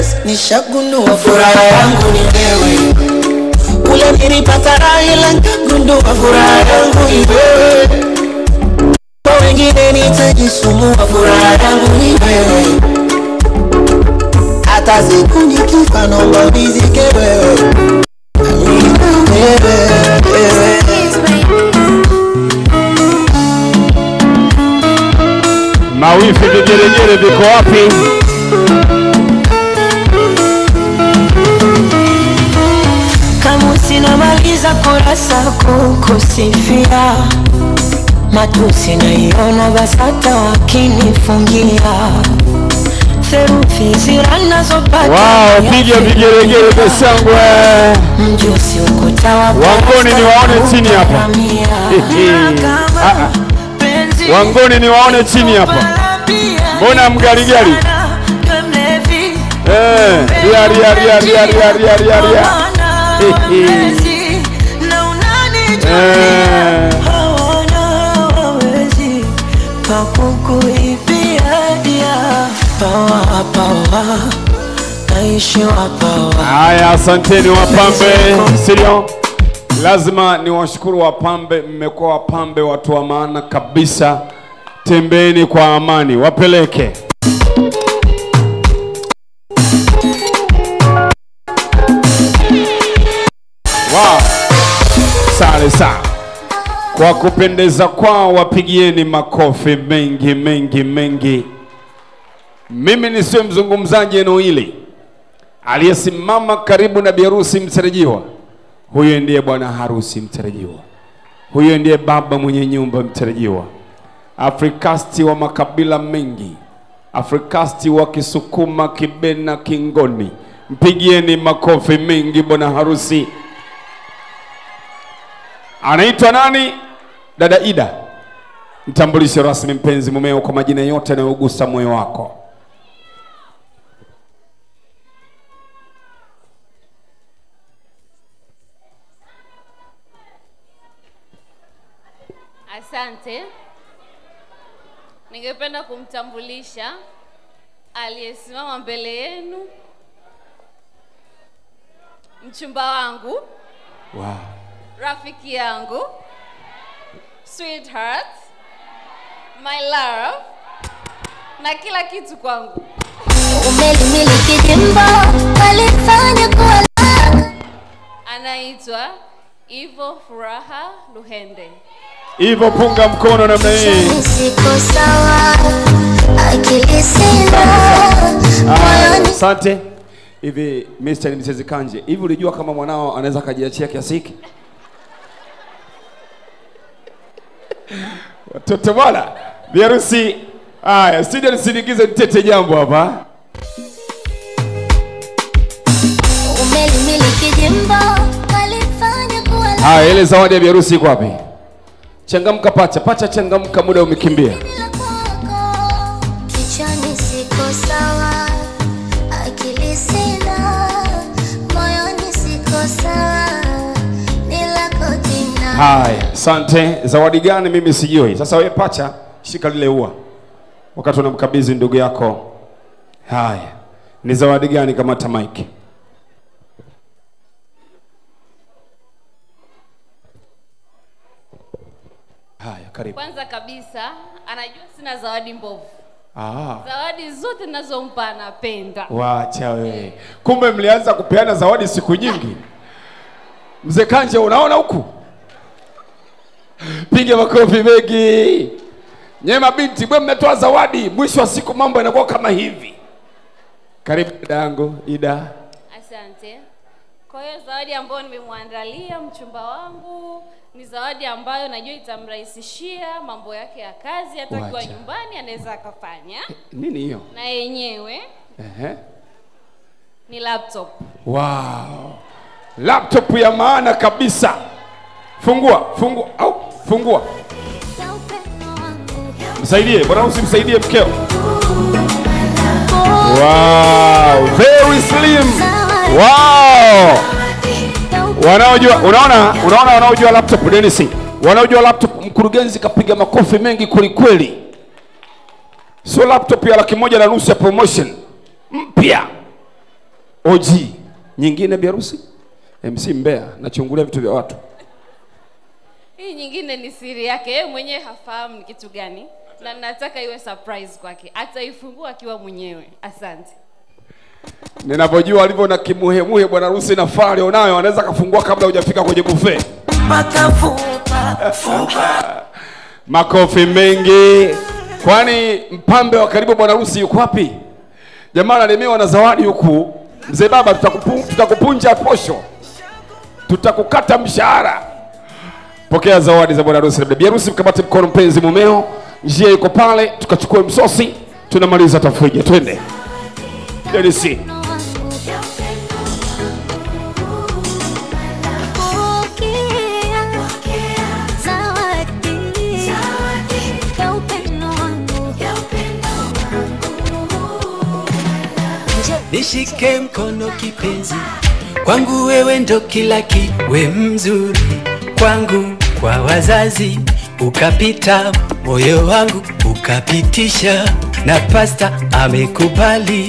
stress, nishagundua furaha yangu ni wewe. Ule nilipata raha ila nikagundua furaha yangu ni wewe. Kwa wengine nitajisumbua, furaha yangu ni wewe. Hata siku nikifa naomba unizike wewe. Mawifi vigeregere viko wapi? Kama sinamaliza kurasa kukusifia, matusi naiona basata wakinifungia. Therufi zirana zopata. Wow, piga vigeregere besangwe. Mjusi ukuta wa Wangoni ni waone chini hapa. Wangoni ni waone chini hapa. Mbona mgaligari? Ria. Haya, asanteni wapambe. Sirio, lazima ni washukuru wapambe. Mmekuwa wapambe watu wa maana kabisa. Tembeni kwa amani, wapeleke. Wow, sare sana. Kwa kupendeza kwao wapigieni makofi mengi. Mimi nisiwe mzungumzaji eneo hili. Aliyesimama karibu na biharusi mtarajiwa, huyo ndiye bwana harusi mtarajiwa. Huyo ndiye baba mwenye nyumba mtarajiwa. Afrikasti wa makabila mengi, Afrikasti wa Kisukuma, Kibena, Kingoni. Mpigieni makofi mengi bwana harusi. Anaitwa nani? Dada Ida. Mtambulishe rasmi mpenzi mumeo kwa majina yote yanayogusa moyo wako. Asante. Ningependa kumtambulisha aliyesimama mbele yenu, mchumba wangu. Wow. Rafiki yangu, sweetheart, my love, na kila kitu kwangu. Umelimiliki jimbo, walifanya kuwa Anaitwa Ivo Furaha Luhende. Ivo, punga mkono namna hii. Siko sawa, akili sina. Asante. Hivi Mr. and Mrs. Kanje, hivi ulijua kama mwanao anaweza kujiachia kiasi hiki? Watoto bwana, biharusi. Haya, studio nisindikize nitete jambo hapa. Umelimiliki jimbo, walifanya kuwa Haya, ile zawadi ya biharusi iko wapi? Changamka pacha changamka, muda umekimbia. kichwani siko sawa, akili sina, moyoni siko sawa, nilako jina. Haya, asante. Zawadi gani mimi sijui. Sasa wewe pacha, shika lile ua wakati unamkabidhi ndugu yako. Haya, ni zawadi gani? Kamata mic. Haya, karibu. Kwanza kabisa, anajua sina zawadi mbovu. Ah. Zawadi zote ninazompa anapenda. Wacha wewe. Kumbe mlianza kupeana zawadi siku nyingi. Mzee Kanje, unaona huku? Piga makofi mengi. Nyema binti, bwe mmetoa zawadi, mwisho wa siku mambo yanakuwa kama hivi. Karibu dadangu Ida. Asante. Kwa hiyo zawadi ambayo nimemwandalia mchumba wangu ni zawadi ambayo najua itamrahisishia mambo yake ya kazi, hata akiwa nyumbani anaweza akafanya. Nini hiyo? Na yenyewe ni laptop. Wow. Laptop ya maana kabisa. Fungua. Msaidie, bwana usimsaidie mkeo. Wow, very slim. Wow. Wanaojua laptop Dennis. Wanaojua laptop, mkurugenzi kapiga makofi mengi kweli. Sio laptop ya 1,500,000 ya promotion. Mpya. OG. Nyingine biharusi? MC Mbea, nachungulia vitu vya watu. Hii nyingine ni siri yake, yeye mwenyewe hafahamu ni kitu gani, na nataka iwe surprise kwake. Ataifungua akiwa mwenyewe. Asante. Ninapojua alivyo na kimuhemuhe bwana harusi na fare unayo, anaweza kafungua kabla hujafika kwenye buffet. Makofi mengi. Kwani mpambe wa karibu bwana harusi yuko wapi? Jamaa analemewa na zawadi huku. Mzee baba, tutakupunja posho, tutakukata mshahara. Pokea zawadi za bwana harusi. Bibi harusi, mkamate mkono mpenzi mumeo, njia iko pale, tukachukue msosi, tunamaliza tafrija. Twende Denisi. Nishike mkono kipenzi, kwangu wewe ndo kila kiwe mzuri, kwangu kwa wazazi ukapita, moyo wangu ukapitisha, na pasta amekubali.